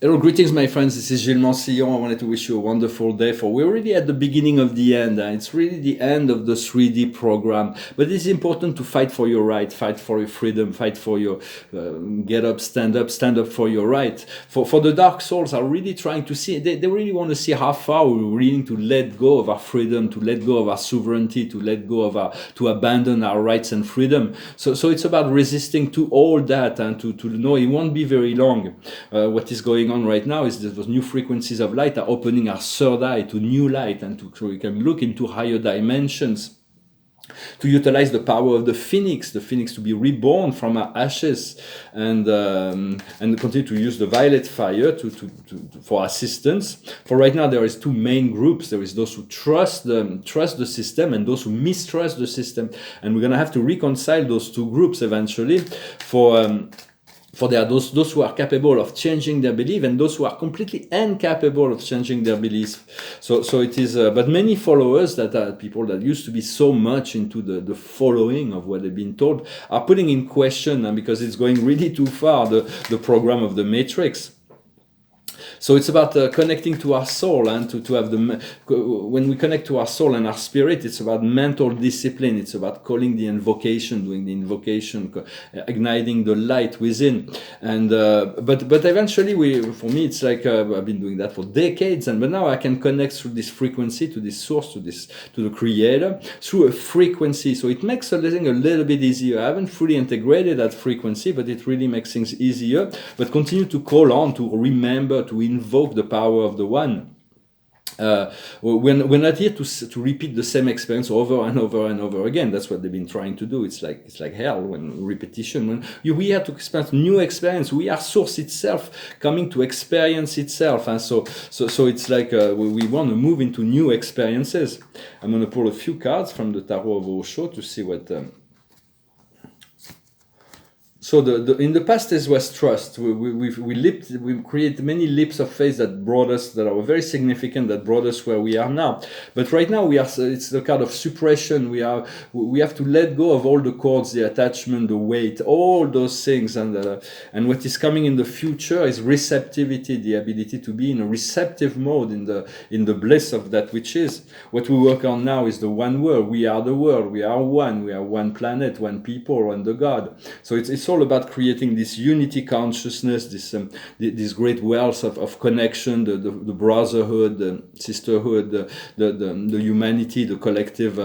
Hello, greetings, my friends. This is Gilles Mansillon. I wanted to wish you a wonderful day. We're really at the beginning of the end. It's really the end of the 3D program. But it's important to fight for your right, fight for your freedom, fight for your get up, stand up for your right. For the Dark Souls are really trying to see. They really want to see how far we're willing to let go of our freedom, to let go of our sovereignty, to let go of to abandon our rights and freedom. So it's about resisting to all that and to know it won't be very long. What is going on right now is that those new frequencies of light are opening our third eye to new light and so we can look into higher dimensions, to utilize the power of the phoenix to be reborn from our ashes, and continue to use the violet fire for assistance. For right now, there is two main groups. There is those who trust the system and those who mistrust the system, and we're gonna have to reconcile those two groups eventually. For there are those who are capable of changing their belief and those who are completely incapable of changing their beliefs. So it is, but many followers that are people that used to be so much into the following of what they've been told are putting in question, because it's going really too far, the program of the Matrix. So it's about connecting to our soul and to have when we connect to our soul and our spirit, it's about mental discipline. It's about calling the invocation, doing the invocation, igniting the light within. And but eventually, for me, it's like I've been doing that for decades, but now I can connect through this frequency to this source, to the Creator through a frequency. So it makes everything a little bit easier. I haven't fully integrated that frequency, but it really makes things easier. But continue to call on, to remember, to invoke the power of the One. We're not here to repeat the same experience over and over and over again. That's what they've been trying to do. It's like hell when repetition. When we have to experience new experience, we are Source itself coming to experience itself, and so it's like we want to move into new experiences. I'm going to pull a few cards from the Tarot of Osho to see what. So in the past there was trust. We created many leaps of faith that are very significant, that brought us where we are now. But right now it's the card of suppression. We have to let go of all the cords, the attachment, the weight, all those things, and what is coming in the future is receptivity, the ability to be in a receptive mode in the bliss of that which is. What we work on now is the one world. We are the world. We are one. We are one planet, one people, one the God. So it's all about creating this unity consciousness, this great wealth of connection, the brotherhood, the sisterhood, the humanity, the collective.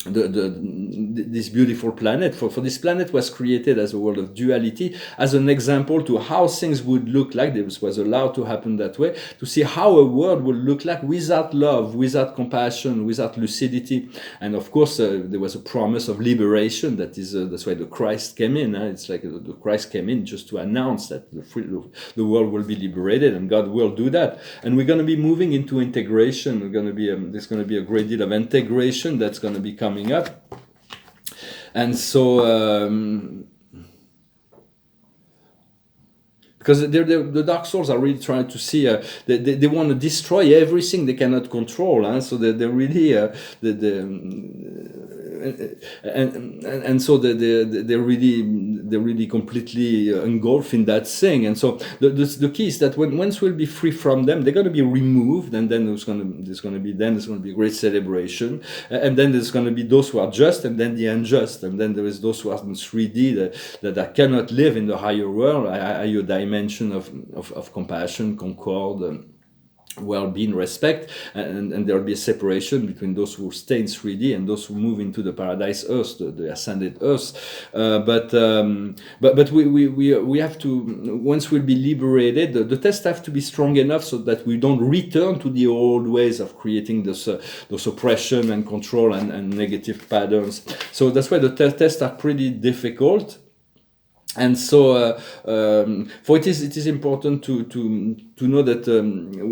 This beautiful planet. For this planet was created as a world of duality, as an example to how things would look like. This was allowed to happen that way, to see how a world would look like without love, without compassion, without lucidity. And of course, there was a promise of liberation. That's why the Christ came in. It's like the Christ came in just to announce that the world will be liberated, and God will do that. And we're going to be moving into integration. There's going to be a great deal of integration that's going to be coming up. And so because the Dark Souls are really trying to see, they want to destroy everything they cannot control, so they're really and so they're really completely engulfed in that thing. And so the key is that once we'll be free from them, they're going to be removed, and then there's going to be a great celebration, and then there's going to be those who are just, and then the unjust, and then there is those who are in 3D that cannot live in the higher world, higher dimension of compassion, concord, well-being, respect, and there will be a separation between those who stay in 3D and those who move into the paradise earth, the ascended earth. But we have to, once we'll be liberated, the tests have to be strong enough so that we don't return to the old ways of creating those oppression and control and negative patterns. So that's why the tests are pretty difficult. And so, for it is important to know that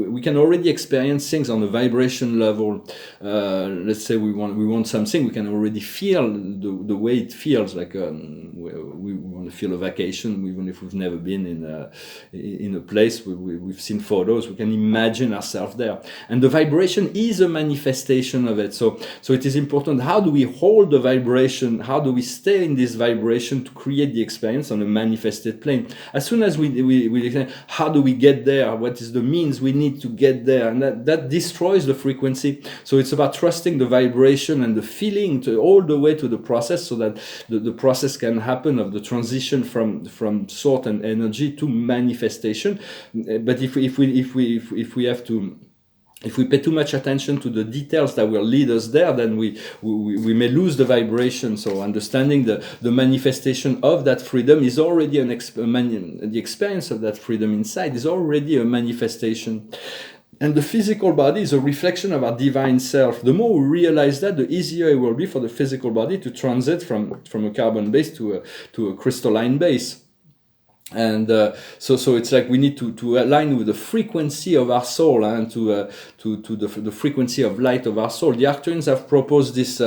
we can already experience things on a vibration level. Let's say we want something, we can already feel the way it feels. Like we want to feel a vacation, even if we've never been in a place. We've seen photos. We can imagine ourselves there, and the vibration is a manifestation of it. So it is important. How do we hold the vibration? How do we stay in this vibration to create the experience? exist on a manifested plane. As soon as we how do we get there? What is the means we need to get there? And that destroys the frequency. So it's about trusting the vibration and the feeling to all the way to the process, so that the process can happen of the transition from thought and energy to manifestation. But if we have to, if we pay too much attention to the details that will lead us there, then we may lose the vibration. So understanding the manifestation of that freedom is already the experience of that freedom inside is already a manifestation. And the physical body is a reflection of our divine self. The more we realize that, the easier it will be for the physical body to transit from a carbon base to a crystalline base. And so it's like we need to align with the frequency of our soul, and to the frequency of light of our soul. The Arcturians have proposed this,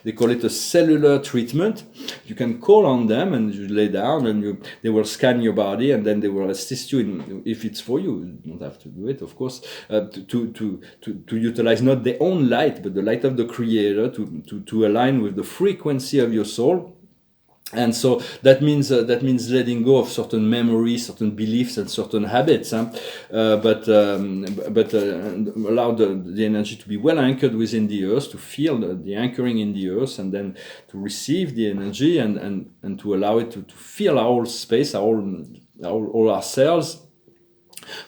they call it a cellular treatment. You can call on them and you lay down, and they will scan your body, and then they will assist you in, if it's for you. You don't have to do it, of course, to utilize not their own light, but the light of the Creator, to align with the frequency of your soul. And so that means letting go of certain memories, certain beliefs, and certain habits, but allow the energy to be well anchored within the earth, to feel the anchoring in the earth, and then to receive the energy, and to allow it to fill our whole space, all our cells.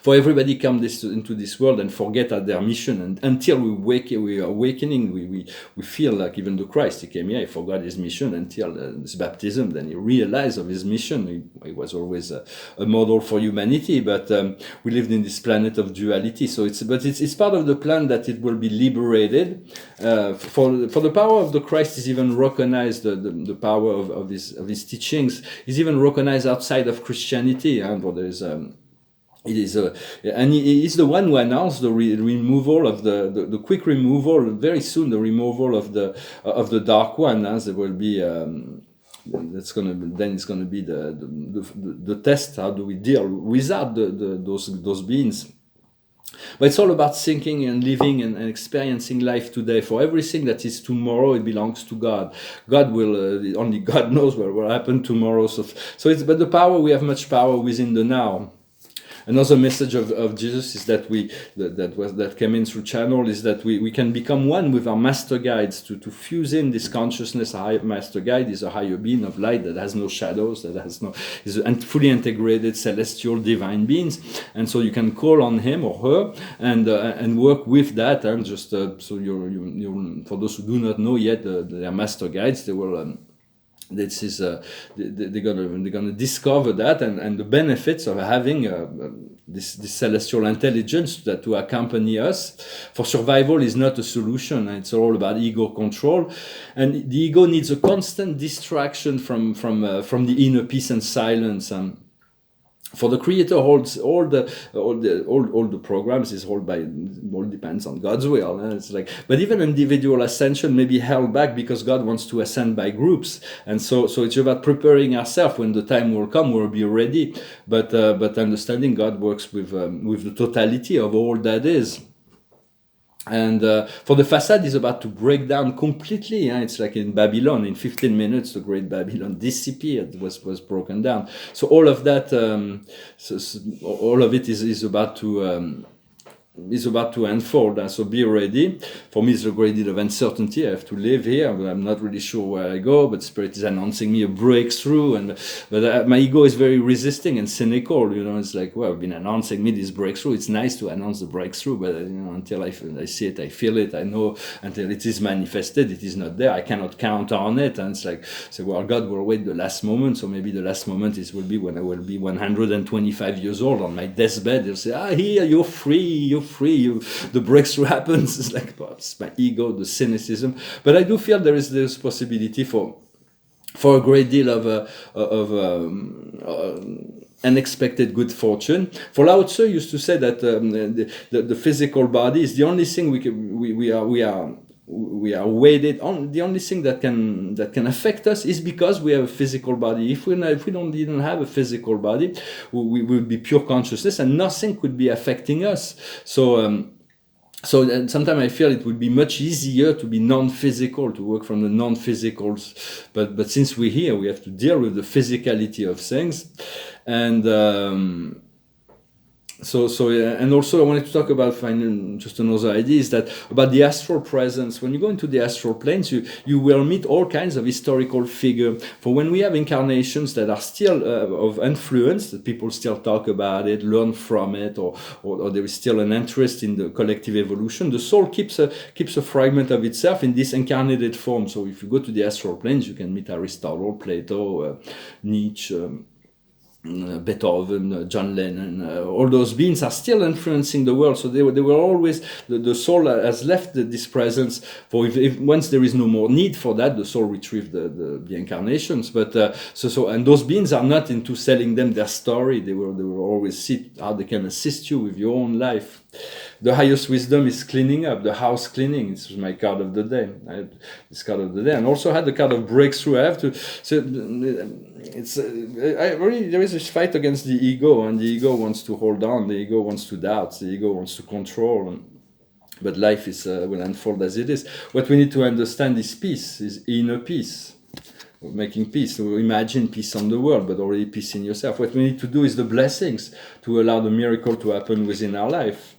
For everybody come into this world and forget at their mission, and until we are awakening, we feel like even the Christ, he came here, he forgot his mission until his baptism, then he realized of his mission. He was always a model for humanity, but we lived in this planet of duality. So it's part of the plan that it will be liberated. For the power of the Christ is even recognized, the power of his teachings is even recognized outside of Christianity, and there is it is and he is the one who announced the removal of the quick removal very soon, the removal of the dark one, as there will be it's gonna be the test. How do we deal without those beings? But it's all about thinking and living and experiencing life today. For everything that is tomorrow, it belongs to God. God will only God knows what will happen tomorrow. So but the power, we have much power within the now. Another message of Jesus is that that came in through channel, is that we can become one with our master guides, to fuse in this consciousness. A higher master guide is a higher being of light that has no shadows, is fully integrated celestial divine beings, and so you can call on him or her and work with that, and just so you for those who do not know yet their master guides, they will. This is they're gonna discover that, and the benefits of having this celestial intelligence to accompany us. For survival is not a solution. It's all about ego control, and the ego needs a constant distraction from the inner peace and silence. For the Creator holds all the programs is all depends on God's will. It's like, but even individual ascension may be held back because God wants to ascend by groups, and so it's about preparing ourselves. When the time will come, we'll be ready. But understanding God works with the totality of all that is. And for the facade is about to break down completely. It's like in Babylon, in 15 minutes, the great Babylon disappeared, was broken down. So all of that, all of it is about to unfold, and so be ready. For me, it's a great deal of uncertainty. I have to live here, but I'm not really sure where I go. But Spirit is announcing me a breakthrough, but my ego is very resisting and cynical. It's like, well, I've been announcing me this breakthrough. It's nice to announce the breakthrough, but until I see it, I feel it, I know. Until it is manifested, it is not there. I cannot count on it, and it's like, well, God will wait the last moment. So maybe the last moment will be when I will be 125 years old on my deathbed. He'll say, here, you're free. The breakthrough happens. It's like, it's my ego, the cynicism. But I do feel there is possibility for a great deal of unexpected good fortune. For Lao Tzu used to say that the physical body is the only thing we are weighted on. The only thing that can affect us is because we have a physical body. If we didn't have a physical body, we would be pure consciousness, and nothing could be affecting us. So So sometimes I feel it would be much easier to be non-physical, to work from the non-physicals, but since we're here, we have to deal with the physicality of things, and and also I wanted to talk about just another idea is that about the astral presence. When you go into the astral planes, you will meet all kinds of historical figures. For when we have incarnations that are still of influence, that people still talk about it, learn from it, or there is still an interest in the collective evolution, the soul keeps a fragment of itself in this incarnated form. So if you go to the astral planes, you can meet Aristotle, Plato, Nietzsche. Beethoven, John Lennon, all those beings are still influencing the world. So they were always, the soul has left this presence for if once there is no more need for that, the soul retrieved the incarnations. But and those beings are not into selling them their story. They will always see how they can assist you with your own life. The highest wisdom is cleaning up, the house cleaning. This was my card of the day. I had this card of the day, and also had the card of breakthrough. I have to. So there is this fight against the ego, and the ego wants to hold on. The ego wants to doubt. The ego wants to control. But life will unfold as it is. What we need to understand is peace, is inner peace. Making peace. So imagine peace on the world, but already peace in yourself. What we need to do is the blessings to allow the miracle to happen within our life.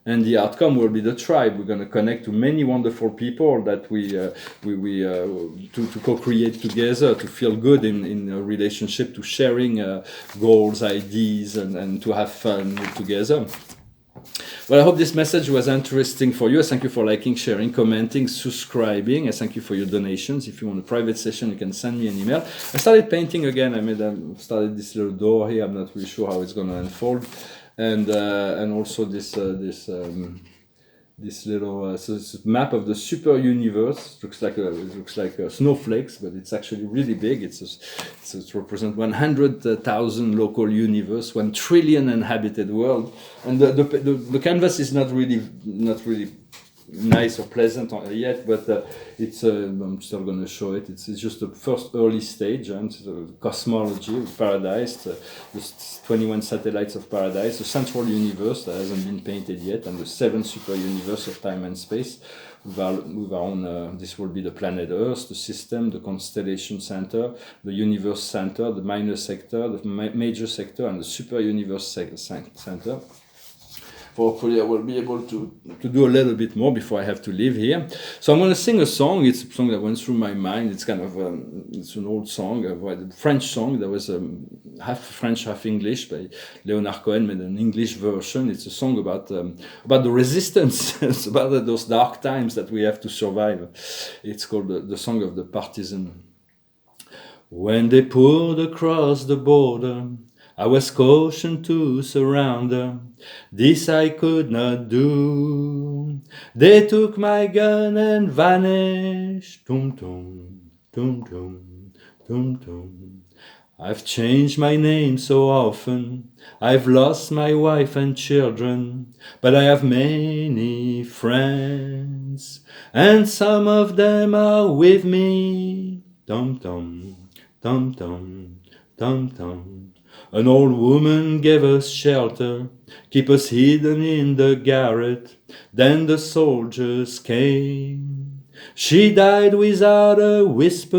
And the outcome will be the tribe. We're going to connect to many wonderful people that we to co-create together, to feel good in a relationship, to sharing goals, ideas, and to have fun together. Well, I hope this message was interesting for you. I thank you for liking, sharing, commenting, subscribing. I thank you for your donations. If you want a private session, you can send me an email. I started painting again. I started this little door here. I'm not really sure how it's going to unfold. And also this little map of the super universe. It looks like snowflakes, but it's actually really big. It represents 100,000 local universe, 1 trillion inhabited world, and the canvas is not really nice or pleasant yet, but I'm still going to show it. It's just the first early stage, and cosmology of Paradise, the 21 satellites of Paradise, the central universe that hasn't been painted yet, and the 7 super universe of time and space. With our own, this will be the planet Earth, the system, the constellation center, the universe center, the minor sector, the major sector, and the super universe center. Hopefully I will be able to do a little bit more before I have to leave here. So I'm going to sing a song. It's a song that went through my mind. It's kind of it's an old song, a French song that was half French, half English by Leonard Cohen, made an English version. It's a song about the resistance. It's about those dark times that we have to survive. It's called the Song of the Partisan. When they poured across the border, I was cautioned to surrender. This I could not do. They took my gun and vanished. Tum tum, tum tum, tum tum. I've changed my name so often. I've lost my wife and children, but I have many friends, and some of them are with me. Tum tum, tum tum, tum tum. An old woman gave us shelter, keep us hidden in the garret. Then the soldiers came. She died without a whisper.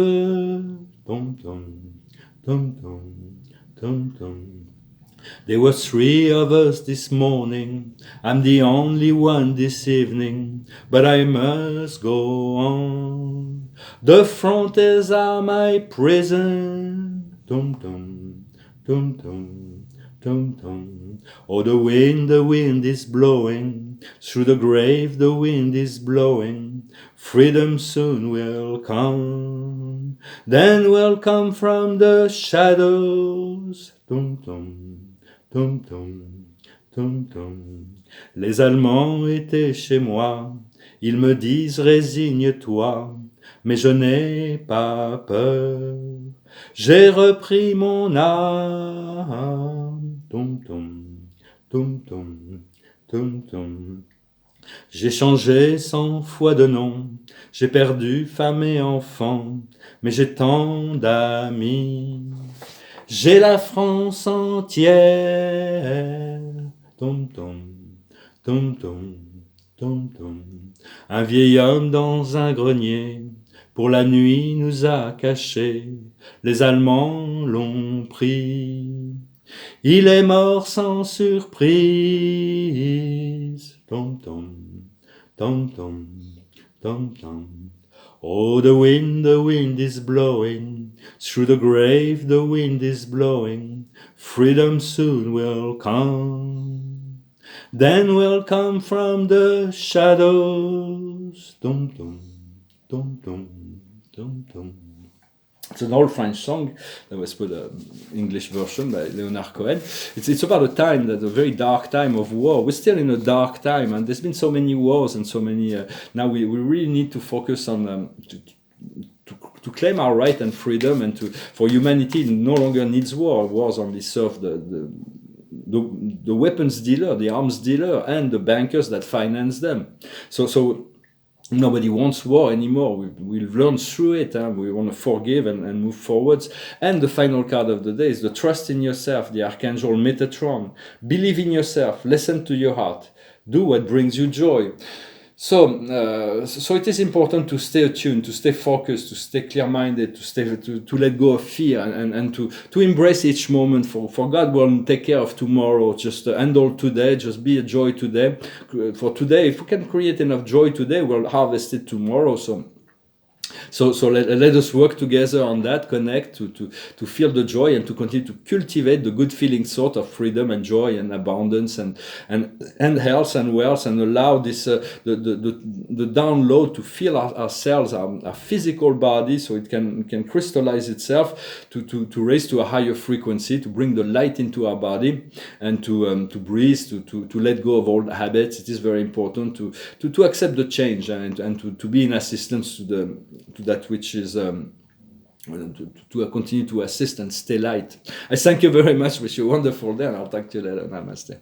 Tum tum, tum tum, tum tum. There were 3 of us this morning. I'm the only one this evening, but I must go on. The frontiers are my prison. Tum tum, tum tum, tum tum. Oh, the wind is blowing. Through the grave the wind is blowing. Freedom soon will come. Then will come from the shadows. Tum tum, tum tum, tum tum. Les Allemands étaient chez moi. Ils me disent résigne-toi. Mais je n'ai pas peur. J'ai repris mon âme. Tum tum, tum tum, tum tum. J'ai changé 100 fois de nom. J'ai perdu femme et enfant. Mais j'ai tant d'amis. J'ai la France entière. Tum tum, tum tum, tom, tom. Un vieil homme dans un grenier, pour la nuit nous a cachés, les Allemands l'ont pris. Il est mort sans surprise. Tom, tom, tom, tom, tom, tom. Oh, the wind is blowing, through the grave the wind is blowing, freedom soon will come. Then will come from the shadows. Dum dum, dum dum, dum dum. It's an old French song that was put English version by Leonard Cohen. It's about a time, that a very dark time of war. We're still in a dark time, and there's been so many wars and so many. Now we really need to focus on to claim our right and freedom, and for humanity no longer needs war. Wars only serve the weapons dealer, the arms dealer, and the bankers that finance them. So nobody wants war anymore. We've learned through it. We want to forgive and move forwards. And the final card of the day is the trust in yourself, the Archangel Metatron. Believe in yourself. Listen to your heart. Do what brings you joy. So it is important to stay attuned, to stay focused, to stay clear-minded, to let go of fear, and to embrace each moment. For God will take care of tomorrow. Just handle today. Just be a joy today. For today, if we can create enough joy today, we'll harvest it tomorrow. So let us work together on that, connect to feel the joy, and to continue to cultivate the good feeling sort of freedom and joy and abundance and health and wealth, and allow this the download to feel ourselves, our physical body, so it can crystallize itself to raise to a higher frequency, to bring the light into our body, and to breathe, to let go of old habits. It is very important to accept the change, and to be in assistance to that which is to continue to assist and stay light. I thank you very much. Wish you a wonderful day, and I'll talk to you later. Namaste.